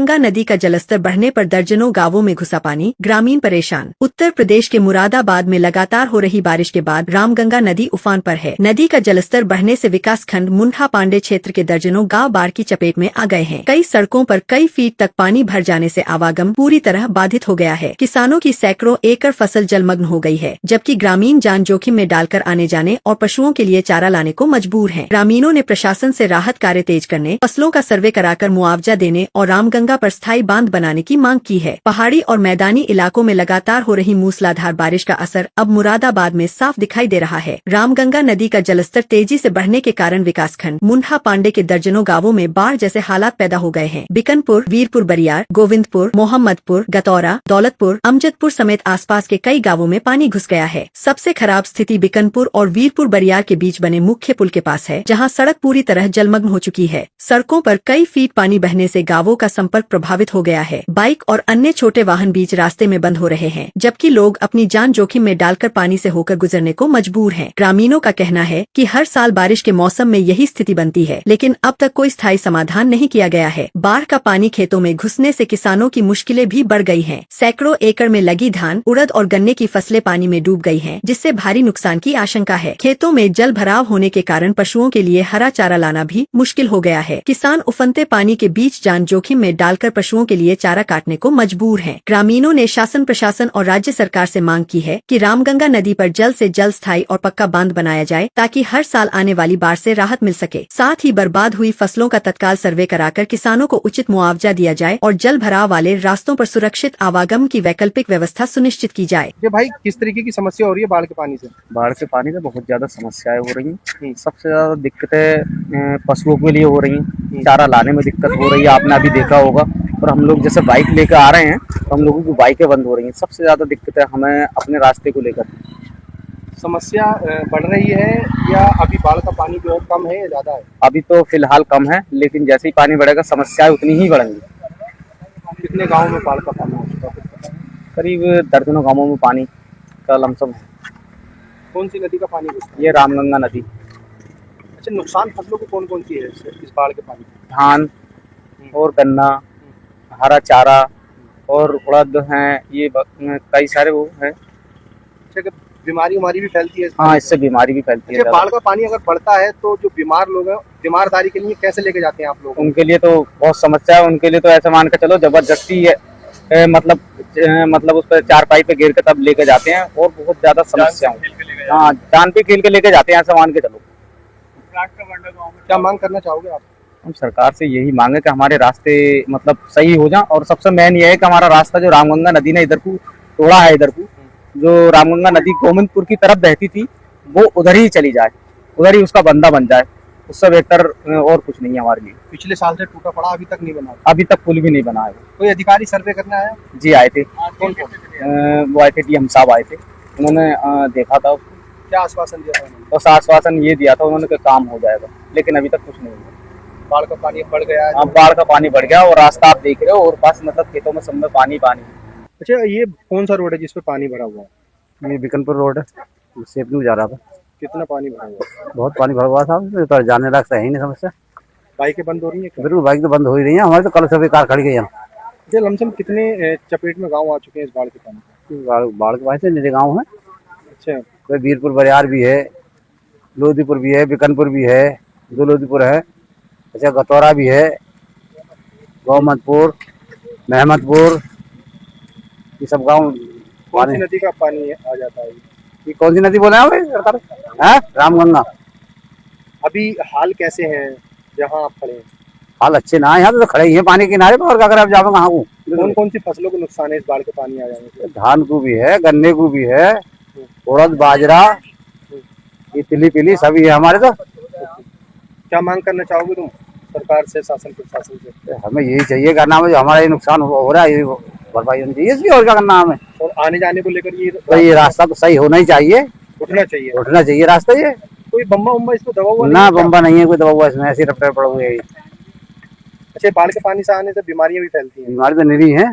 रामगंगा नदी का जलस्तर बढ़ने पर दर्जनों गांवों में घुसा पानी, ग्रामीण परेशान। उत्तर प्रदेश के मुरादाबाद में लगातार हो रही बारिश के बाद रामगंगा नदी उफान पर है। नदी का जलस्तर बढ़ने से विकासखंड मुंडा पांडे क्षेत्र के दर्जनों गांव बाढ़ की चपेट में आ गए हैं। कई सड़कों पर कई फीट तक पानी भर जाने से आवागमन पूरी तरह बाधित हो गया है। किसानों की सैकड़ों एकड़ फसल जलमग्न हो गई है, जबकि ग्रामीण जान जोखिम में डालकर आने जाने और पशुओं के लिए चारा लाने को मजबूर हैं। ग्रामीणों ने प्रशासन से राहत कार्य तेज करने, फसलों का सर्वे कराकर मुआवजा देने और रामगंगा पर स्थायी बांध बनाने की मांग की है। पहाड़ी और मैदानी इलाकों में लगातार हो रही मूसलाधार बारिश का असर अब मुरादाबाद में साफ दिखाई दे रहा है। रामगंगा नदी का जलस्तर तेजी से बढ़ने के कारण विकासखंड मुंडा पांडे के दर्जनों गांवों में बाढ़ जैसे हालात पैदा हो गए हैं। बिकनपुर, वीरपुर बरियार, गोविंदपुर, मोहम्मदपुर, गतौरा, दौलतपुर, अमजदपुर समेत आसपास के कई गांवों में पानी घुस गया है। सबसे खराब स्थिति बिकनपुर और वीरपुर बरियार के बीच बने मुख्य पुल के पास है, जहां सड़क पूरी तरह जलमग्न हो चुकी है। सड़कों पर कई फीट पानी बहने से गांवों का संपर्क प्रभावित हो गया है। बाइक और अन्य छोटे वाहन बीच रास्ते में बंद हो रहे हैं, जबकि लोग अपनी जान जोखिम में डालकर पानी से होकर गुजरने को मजबूर हैं। ग्रामीणों का कहना है कि हर साल बारिश के मौसम में यही स्थिति बनती है, लेकिन अब तक कोई स्थायी समाधान नहीं किया गया है। बाढ़ का पानी खेतों में घुसने से किसानों की मुश्किलें भी बढ़ गई हैं। सैकड़ों एकड़ में लगी धान, उड़द और गन्ने की फसलें पानी में डूब गई हैं, जिससे भारी नुकसान की आशंका है। खेतों में जल भराव होने के कारण पशुओं के लिए हरा चारा लाना भी मुश्किल हो गया है। किसान उफनते पानी के बीच जान जोखिम में डालकर पशुओं के लिए चारा काटने को मजबूर हैं। ग्रामीणों ने शासन, प्रशासन और राज्य सरकार से मांग की है कि रामगंगा नदी पर जल्द से जल्द स्थायी और पक्का बांध बनाया जाए, ताकि हर साल आने वाली बाढ़ से राहत मिल सके। साथ ही बर्बाद हुई फसलों का तत्काल सर्वे कराकर किसानों को उचित मुआवजा दिया जाए और जल भराव वाले रास्तों पर सुरक्षित आवागमन की वैकल्पिक व्यवस्था सुनिश्चित की जाए। ये भाई किस तरीके की समस्या हो रही है बाढ़ के पानी से? बाढ़ के पानी से बहुत ज्यादा समस्याएं हो रही हैं। सबसे ज्यादा दिक्कतें पशुओं के लिए हो रही हैं। चारा लाने में दिक्कत हो रही है, आपने अभी देखा होगा। और हम लोग जैसे बाइक लेकर आ रहे हैं तो हम लोगों की बाइकें बंद हो रही हैं। सबसे ज्यादा दिक्कत है हमें अपने रास्ते को लेकर। समस्या बढ़ रही है या अभी बाढ़ का पानी जो है कम है या ज्यादा है? अभी तो फिलहाल कम है, लेकिन जैसे ही पानी बढ़ेगा समस्याएं उतनी ही बढ़ेंगी। कितने गाँव में बाढ़ का पानी हो चुका है? करीब दर्जनों गांवों में पानी का लमसम है। कौन सी नदी का पानी घुसता है? ये रामगंगा नदी। अच्छा, नुकसान फसलों को कौन कौन सी है इस बाढ़ के पानी? धान और गन्ना, हरा चारा और उड़द हैं, ये कई सारे वो हैं। अच्छा, बीमारी भी फैलती है? हाँ, इससे बीमारी भी फैलती है। अच्छा, बाढ़ का पानी अगर बढ़ता है तो जो बीमार लोग हैं, बीमारदारी के लिए कैसे लेके जाते हैं आप लोग? उनके लिए तो बहुत समस्या है। उनके लिए तो ऐसे मान के चलो जबरदस्ती है, मतलब उस पर चारपाई पे गिर के तब लेके जाते हैं और बहुत ज्यादा समस्या है। हाँ, जान पे खेल के लेके जाते हैं, ऐसा मान के चलो। क्या मांग करना चाहोगे आप? हम सरकार से यही मांगे कि हमारे रास्ते मतलब सही हो जाए, और सबसे मेन ये है कि हमारा रास्ता जो रामगंगा नदी ने इधर को तोड़ा है, इधर को जो रामगंगा नदी गोविंदपुर की तरफ बहती थी वो उधर ही चली जाए, उधर ही उसका बंदा बन जाए। उससे बेहतर और कुछ नहीं है हमारे लिए। पिछले साल से टूटा पड़ा, अभी तक नहीं बना? अभी तक पुल भी नहीं बना है। कोई अधिकारी सर्वे करना है? जी आए थे। कौन? वो आए थे, डीएम साहब आए थे। उन्होंने देखा था। क्या आश्वासन दिया था उन्होंने? बस आश्वासन ये दिया था उन्होंने कि काम हो जाएगा, लेकिन अभी तक कुछ नहीं हुआ। बाढ़ का पानी बढ़ गया है? हाँ, बाढ़ का पानी बढ़ गया और रास्ता आप देख रहे हो, और पास मतलब खेतों में सब में पानी पानी। अच्छा, ये कौन सा रोड है जिसपे पानी भरा हुआ है? ये बिकनपुर रोड है, सेपनू जा रहा था। कितना पानी भरा हुआ है? बहुत पानी भरा हुआ था, तो जाने लायक है ही नहीं। समस्या बाइकें बंद हो रही है? बिल्कुल, बाइक तो बंद हो ही रही है। हमारी तो कल से कार खड़ी गई है। अच्छा, लमसम कितने चपेट में गाँव आ चुके हैं इस बाढ़ के पानी? बाढ़ के पानी से निधे गाँव है। अच्छा, तो वीरपुर बरियार भी है, लोधीपुर भी है, बिकनपुर भी है, दो लोधीपुर है। अच्छा, गतौरा भी है, गोमतपुर, महमदपुर, ये सब गाँव। कौन सी नदी का पानी आ जाता है? ये कौन सी नदी बोले हैं? रामगंगा। अभी हाल कैसे हैं जहाँ आप खड़े हैं? हाल अच्छे ना है, यहाँ तो खड़े ही है पानी के किनारे पर, और अगर आप जाओगे कहाँ को? कौन कौन सी फसलों को नुकसान है इस बाढ़ के पानी आ जाने से? धान को भी है, गन्ने को भी है, उड़द, बाजरा, ये तिली पिली सभी है हमारे। तो क्या मांग करना चाहोगे तुम सरकार से, शासन प्रशासन से? हमें यही चाहिए करना है, जो हमारा ये नुकसान हो रहा है ये भरपाई होनी चाहिए इसकी, और क्या करना हमें। और आने जाने को लेकर ये रास्ता तो सही होना ही चाहिए, उठना चाहिए रास्ता। ये कोई बम्बा उम्बा इसमें दबा हुआ ना? बम्बा नहीं है, कोई दबा हुआ इसमें, ऐसे रफ्तार पड़ा हुआ है। अच्छा, बाढ़ के पानी से आने से बीमारियां भी फैलती हैं? बीमारी तो निरी है।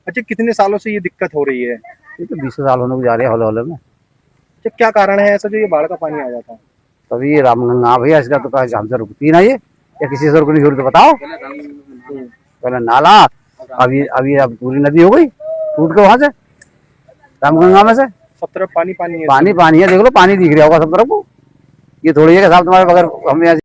अच्छा, कितने सालों से ये दिक्कत हो रही है? ये तो 20 साल होने को जा रहे हैं हौले में। अच्छा, क्या कारण है ऐसा जो ये बाढ़ का पानी आ जाता है? तभी ये रामगंगा भैया, इसका तो हमसे रुकती ना ये, या किसी से रुकनी जरूरत बताओ। पहले नाला, अभी अभी अब पूरी नदी हो गई टूट के वहां से रामगंगा में से सब तरफ पानी पानी है। पानी पानी है, देख लो पानी दिख रहा होगा सब तरफ को। ये थोड़ी है कि साहब तुम्हारे बगैर हम यहाँ